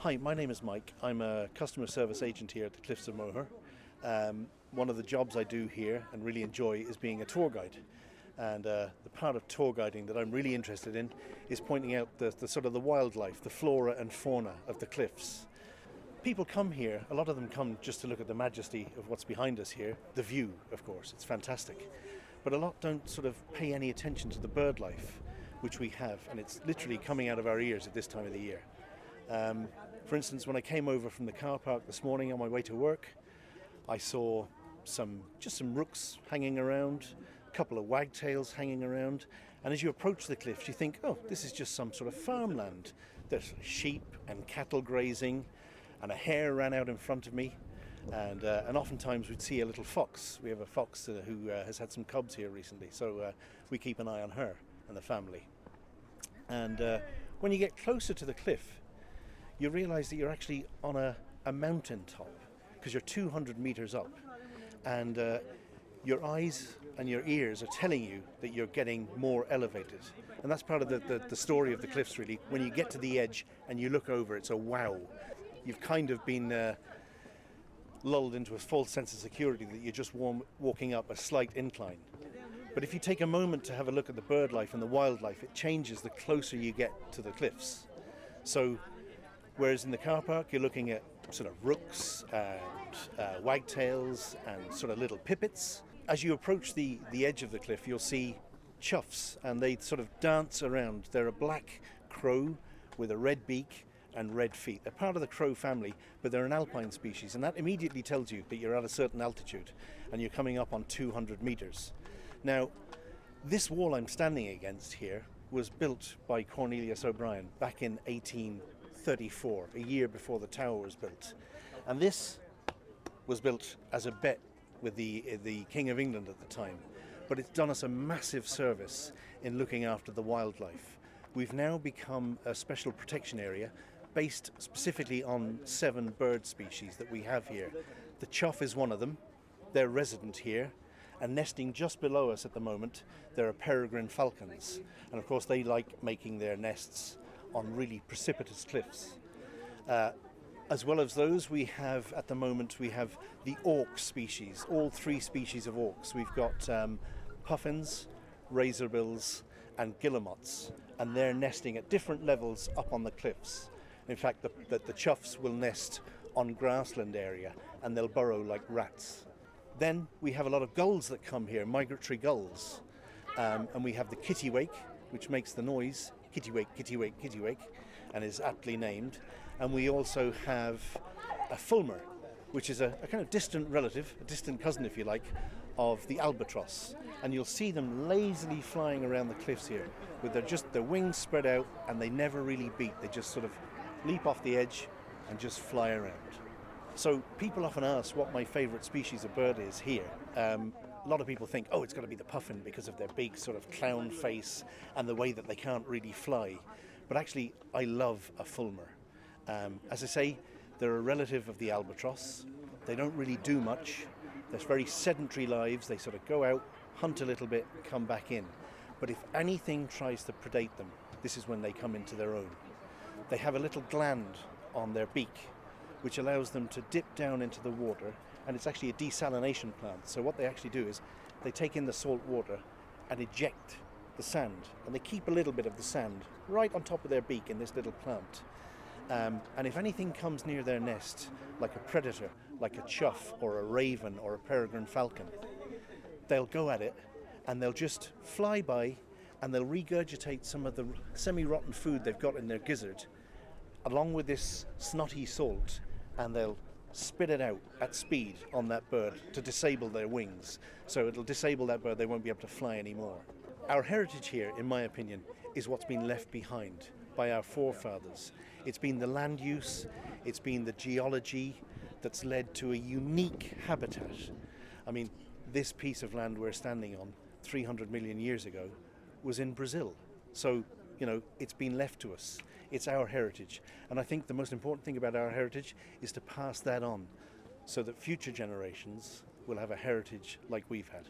Hi, my name is Mike. I'm a customer service agent here at the Cliffs of Moher. One of the jobs I do here and really enjoy is being a tour guide. And the part of tour guiding that I'm really interested in is pointing out the sort of the wildlife, the flora and fauna of the cliffs. People come here, a lot of them come just to look at the majesty of what's behind us here. The view, of course, it's fantastic. But a lot don't sort of pay any attention to the bird life which we have, and it's literally coming out of our ears at this time of the year. For instance, when I came over from the car park this morning on my way to work, I saw some rooks hanging around, a couple of wagtails hanging around, and as you approach the cliffs you think, oh, this is just some sort of farmland. There's sheep and cattle grazing, and a hare ran out in front of me, and oftentimes we'd see a little fox. We have a fox who has had some cubs here recently, so we keep an eye on her and the family. And when you get closer to the cliff, you realise that you're actually on a mountain top, because you're 200 metres up, and your eyes and your ears are telling you that you're getting more elevated. And that's part of the story of the cliffs, really. When you get to the edge and you look over, it's a wow. You've kind of been lulled into a false sense of security that you're just walking up a slight incline. But if you take a moment to have a look at the bird life and the wildlife, it changes the closer you get to the cliffs. So whereas in the car park you're looking at sort of rooks and wagtails and sort of little pipits, as you approach the edge of the cliff you'll see choughs, and they sort of dance around. They're a black crow with a red beak and red feet. They're part of the crow family, but they're an alpine species, and that immediately tells you that you're at a certain altitude and you're coming up on 200 metres. Now, this wall I'm standing against here was built by Cornelius O'Brien back in 1834, a year before the tower was built. And this was built as a bet with the King of England at the time. But it's done us a massive service in looking after the wildlife. We've now become a special protection area based specifically on 7 bird species that we have here. The chough is one of them. They're resident here. And nesting just below us at the moment, there are peregrine falcons. And of course they like making their nests on really precipitous cliffs. As well as those, we have at the moment the auk species, all 3 species of auks. We've got puffins, razorbills and guillemots, and they're nesting at different levels up on the cliffs. In fact, the choughs will nest on grassland area and they'll burrow like rats. Then we have a lot of gulls that come here, migratory gulls. And we have the kittiwake, which makes the noise, kittiwake, kittiwake, kittiwake, and is aptly named. And we also have a fulmar, which is a kind of distant relative, a distant cousin, if you like, of the albatross. And you'll see them lazily flying around the cliffs here with their wings spread out, and they never really beat. They just sort of leap off the edge and just fly around. So people often ask what my favourite species of bird is here. A lot of people think, oh, it's got to be the puffin because of their big sort of clown face and the way that they can't really fly. But actually, I love a fulmar. As I say, they're a relative of the albatross. They don't really do much. They're very sedentary lives. They sort of go out, hunt a little bit, come back in. But if anything tries to predate them, this is when they come into their own. They have a little gland on their beak which allows them to dip down into the water, and it's actually a desalination plant. So what they actually do is they take in the salt water and eject the sand, and they keep a little bit of the sand right on top of their beak in this little plant. And if anything comes near their nest, like a predator, like a chough or a raven or a peregrine falcon, they'll go at it and they'll just fly by and they'll regurgitate some of the semi-rotten food they've got in their gizzard along with this snotty salt, and they'll spit it out at speed on that bird to disable their wings. So it'll disable that bird, they won't be able to fly anymore. Our heritage here, in my opinion, is what's been left behind by our forefathers. It's been the land use, it's been the geology that's led to a unique habitat. I mean, this piece of land we're standing on 300 million years ago was in Brazil. So, it's been left to us. It's our heritage. And I think the most important thing about our heritage is to pass that on so that future generations will have a heritage like we've had.